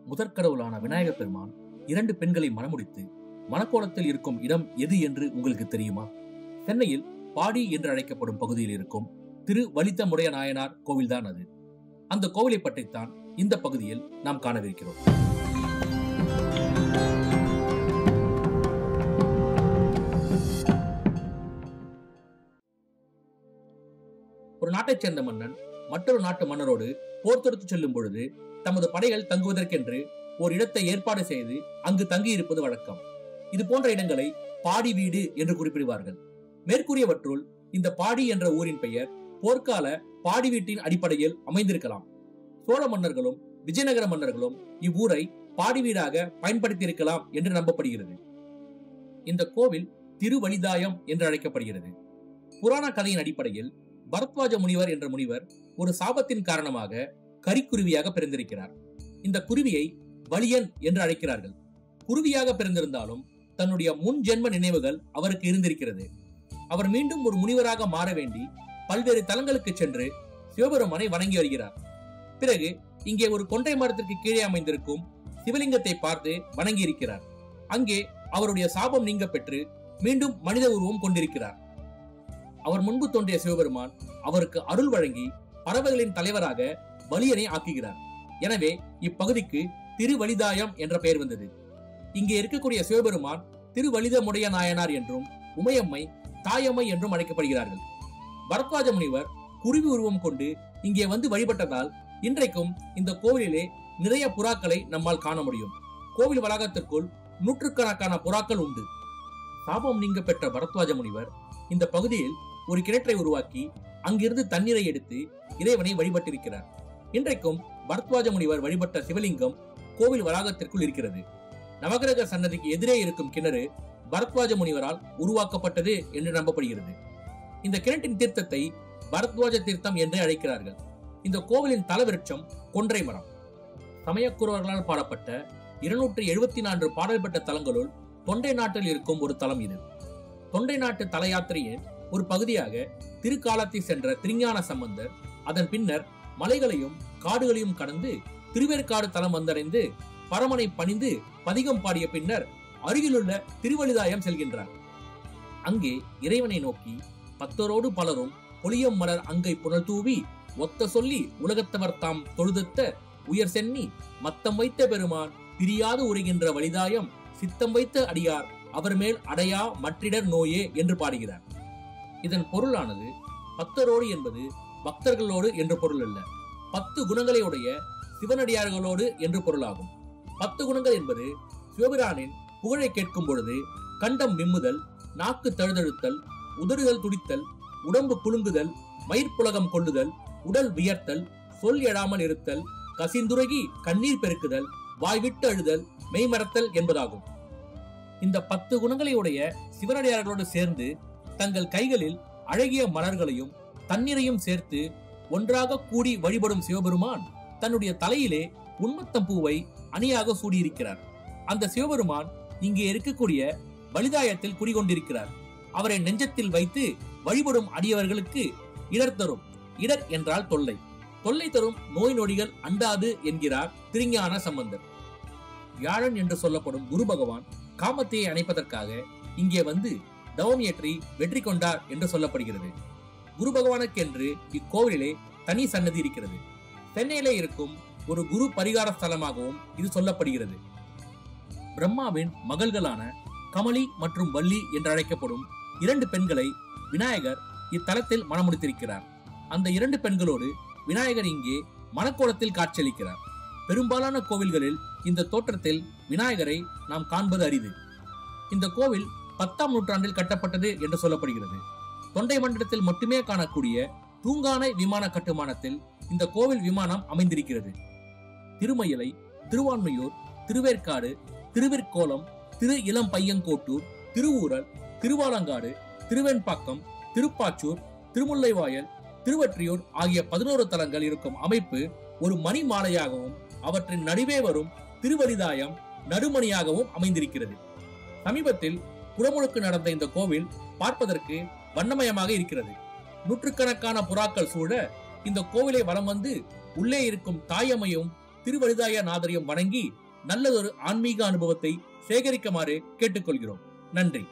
முதற்கடவுளான விநாயகர் பெருமான் 2 பெண்களை மணமுடித்து மணக்கோலத்தில் இருக்கும் இடம் எது என்று உங்களுக்கு தெரியுமா? சென்னையில் பாடி என்று அழைக்கப்படும் பகுதியில் இருக்கும் திரு வலித்தமுடைய நாயனார் கோவில்தான் அது. அந்த கோவிலை பற்றித்தான் இந்த பகுதியில் நாம் காணவிருக்கிறோம். ஒரு நாட்டைச் சேர்ந்த மன்னன் மற்றொரு நாட்டு மன்னரோடு போர் தொடுத்து செல்லும் பொழுது தமது படைகள் தங்குவதற்கென்று ஒரு இடத்தை ஏற்பாடு செய்து அங்கு தங்கியிருப்பது வழக்கம். இது போன்ற இடங்களை பாடி வீடு என்று குறிப்பிடுவார்கள். மேற்கூறியவற்றுள் இந்த பாடி என்ற ஊரின் பெயர் போர்க்கால பாடி வீட்டின் அடிப்படையில் அமைந்திருக்கலாம். சோழ மன்னர்களும் விஜயநகர மன்னர்களும் இவ்வூரை பாடி வீடாக பயன்படுத்தியிருக்கலாம் என்று நம்பப்படுகிறது. இந்த கோவில் திருவலிதாயம் என்று அழைக்கப்படுகிறது. புராண கதையின் அடிப்படையில் பரத்வாஜ முனிவர் என்ற முனிவர் ஒரு சாபத்தின் காரணமாக கரிக்குருவியாக பிறந்திருக்கிறார். இந்த குருவியை வலியன் என்று அழைக்கிறார்கள். குருவியாக பிறந்திருந்தாலும் தன்னுடைய முன் ஜென்ம நினைவுகள் அவருக்கு இருந்திருக்கிறது. அவர் மீண்டும் ஒரு முனிவராக மாற வேண்டி பல்வேறு தலங்களுக்கு சென்று சிவபெருமானை வணங்கி வருகிறார். பிறகு இங்கே ஒரு கொன்றை மரத்திற்கு கீழே அமைந்திருக்கும் சிவலிங்கத்தை பார்த்து வணங்கி இருக்கிறார். அங்கே அவருடைய சாபம் நீங்க பெற்று மீண்டும் மனித உருவம் கொண்டிருக்கிறார். அவர் முன்பு தோன்றிய சிவபெருமான் அவருக்கு அருள் வழங்கி பறவைகளின் தலைவராக வலியனை ஆக்குகிறார். எனவே இப்பகுதிக்கு திருவலிதாயம் என்ற பெயர் வந்தது. இங்கே இருக்கக்கூடிய சிவபெருமான் திருவலிதமுடைய நாயனார் என்றும் உமையம்மை தாயம்மை என்றும் அழைக்கப்படுகிறார்கள். பரத்வாஜ முனிவர் குருவி உருவம் கொண்டு இங்கே வந்து வழிபட்டதால் இன்றைக்கும் இந்த கோவிலிலே நிறைய புறாக்களை நம்மால் காண முடியும். கோவில் வளாகத்திற்குள் நூற்றுக்கணக்கான புறாக்கள் உண்டு. சாபம் நீங்க பெற்ற பரத்வாஜ முனிவர் இந்த பகுதியில் ஒரு கிணற்றை உருவாக்கி அங்கிருந்து தண்ணீரை எடுத்து இறைவனை வழிபட்டிருக்கிறார். இன்றைக்கும் பரத்வாஜ முனிவர் வழிபட்ட சிவலிங்கம் கோவில் வளாகத்திற்குள் இருக்கிறது. நவகிரக சன்னதிக்கு எதிரே இருக்கும் கிணறு பரத்வாஜ முனிவரால் உருவாக்கப்பட்டது என்று நம்பப்படுகிறது. இந்த கிணற்றின் தீர்த்தத்தை பரத்வாஜ தீர்த்தம் என்று அழைக்கிறார்கள். இந்த கோவிலின் தலவிருட்சம் கொன்றை மரம். சமயக்குறவர்களால் பாடப்பட்ட 274 பாடல் பெற்ற தலங்களுள் தொண்டை நாட்டில் இருக்கும் ஒரு தலம் இது. தொண்டை நாட்டு தல யாத்திரையின் ஒரு பகுதியாக திருக்காலத்தை சென்ற திருஞான சம்பந்தர் அதன் பின்னர் மலைகளையும் காடுகளையும் கடந்து திருவேற்காடு தலம் வந்தடைந்து பரமனை பணிந்து பதிகம் பாடிய பின்னர் அருகிலுள்ள திருவலிதாயம் செல்கின்றார். அங்கே இறைவனை நோக்கி பத்தரோடு பலரும் பொலியம் மலர் அங்கை புனல் தூவி ஒத்த சொல்லி உலகத்தவர் தாம் தொழுதத்த உயர் சென்னி மத்தம் வைத்த பெருமான் பிரியாது உரைகின்ற வலிதாயம் சித்தம் வைத்த அடியார் அவர் மேல் அடையா மற்றிடர் நோயே என்று பாடுகிறார். இதன் பொருளானது பக்தரோடு என்பது பக்தர்களோடு என்று பொருள் அல்ல, 10 குணங்களை உடைய சிவனடியார்களோடு என்று பொருளாகும். 10 குணங்கள் என்பது சிவபிரானின் புகழை கேட்கும் பொழுது கண்டம் விம்முதல், நாக்கு தழுதழுத்தல், உதறுதல் துடித்தல், உடம்பு குலுங்குதல், மயிர்ப்புலகம் கொள்ளுதல், உடல் வியர்த்தல், சொல் எழாமல் இருத்தல், கசிந்துருகி கண்ணீர் பெருக்குதல், வாய்விட்டு அழுதல், மெய்மறத்தல் என்பதாகும். இந்த 10 குணங்களை உடைய சிவனடியார்களோடு சேர்ந்து தங்கள் கைகளில் அழகிய மலர்களையும் தண்ணீரையும் சேர்த்து ஒன்றாக கூடி வழிபடும் சிவபெருமான் தன்னுடைய தலையிலே உன்மத்தம் பூவை அணியாக சூடியிருக்கிறார். அந்த சிவபெருமான் இங்கே இருக்கக்கூடிய வலிதாயத்தில் குடிகொண்டிருக்கிறார். அவரை நெஞ்சத்தில் வைத்து வழிபடும் அடியவர்களுக்கு இடர் தரும். இடர் என்றால் தொல்லை, தொல்லை தரும் நோய் நொடிகள் அண்டாது என்கிறார் திருஞான சம்பந்தர். வியாழன் என்று சொல்லப்படும் குரு பகவான் காமத்தையை அணைப்பதற்காக இங்கே வந்து தவம் ஏற்றி வெற்றி கொண்டார் என்று சொல்லப்படுகிறது. குரு பகவானுக்கென்று இக்கோவிலே தனி சன்னதி இருக்கிறது. சென்னையிலே இருக்கும் ஒரு குரு பரிகார ஸ்தலமாகவும் இது சொல்லப்படுகிறது. பிரம்மாவின் மகள்களான கமலி மற்றும் வள்ளி என்று அழைக்கப்படும் 2 பெண்களை விநாயகர் இத்தலத்தில் மணமுடித்திருக்கிறார். அந்த 2 பெண்களோடு விநாயகர் இங்கே மணக்கோலத்தில் காட்சியளிக்கிறார். பெரும்பாலான கோவில்களில் இந்த தோற்றத்தில் விநாயகரை நாம் காண்பது அரிது. இந்த கோவில் 10ஆம் நூற்றாண்டில் கட்டப்பட்டது என்று சொல்லப்படுகிறது. தொண்டை மண்டலத்தில் மட்டுமே காணக்கூடிய தூங்கானை விமான கட்டுமானத்தில் இந்த கோவில் விமானம் அமைந்திருக்கிறது. திருமயிலை, திருவான்மையூர், திருவேற்காடு, திருவிற்கோலம், திரு இளம் பையங்கோட்டூர், திருவூரல், திருவாலங்காடு, திருவெண்பாக்கம், திருப்பாச்சூர், திருமுல்லைவாயல், திருவற்றியூர் ஆகிய 11 தலங்கள் இருக்கும் அமைப்பு ஒரு மணி மாலையாகவும் அவற்றின் நடுவே வரும் திருவலிதாயம் நடுமணியாகவும் அமைந்திருக்கிறது. சமீபத்தில் குடமுழுக்கு நடந்த இந்த கோவில் பார்ப்பதற்கு வண்ணமயமாக இருக்கிறது. நூற்றுக்கணக்கான புறாக்கள் சூழ இந்த கோவிலை வலம் வந்து உள்ளே இருக்கும் தாயம்மையும் திருவழுதாய நாதரையும் வணங்கி நல்லதொரு ஆன்மீக அனுபவத்தை சேகரிக்குமாறு கேட்டுக்கொள்கிறோம். நன்றி.